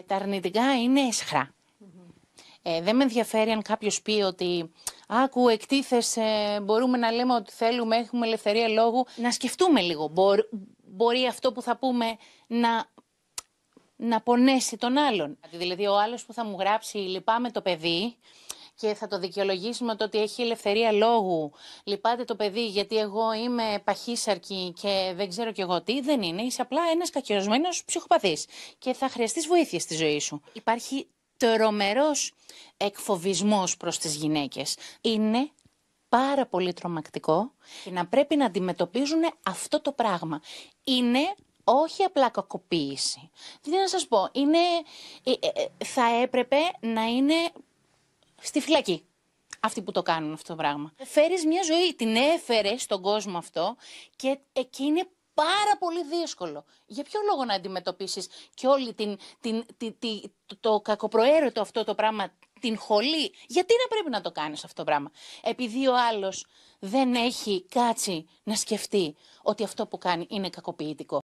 Τα αρνητικά είναι αισχρά. Δεν με ενδιαφέρει αν κάποιος πει ότι «Άκου, εκτίθεσαι, μπορούμε να λέμε ό,τι θέλουμε, έχουμε ελευθερία λόγου». Να σκεφτούμε λίγο. Μπορεί αυτό που θα πούμε να πονέσει τον άλλον. Δηλαδή ο άλλος που θα μου γράψει «Λυπάμαι το παιδί» και θα το δικαιολογήσει με το ότι έχει ελευθερία λόγου. Λυπάται το παιδί γιατί εγώ είμαι παχύσαρκη και δεν ξέρω κι εγώ τι. Δεν είναι. Είσαι απλά ένας κακιασμένος ψυχοπαθής και θα χρειαστείς βοήθεια στη ζωή σου. Υπάρχει τρομερός εκφοβισμός προς τις γυναίκες. Είναι πάρα πολύ τρομακτικό και να πρέπει να αντιμετωπίζουν αυτό το πράγμα. Είναι όχι απλά κακοποίηση. Δηλαδή να σας πω, θα έπρεπε να είναι στη φυλακή αυτοί που το κάνουν αυτό το πράγμα. Φέρεις μια ζωή, την έφερε στον κόσμο αυτό και εκεί είναι πάρα πολύ δύσκολο. Για ποιο λόγο να αντιμετωπίσεις και όλη το κακοπροαίρετο αυτό το πράγμα, την χολή. Γιατί να πρέπει να το κάνεις αυτό το πράγμα. Επειδή ο άλλος δεν έχει κάτσει να σκεφτεί ότι αυτό που κάνει είναι κακοποιητικό.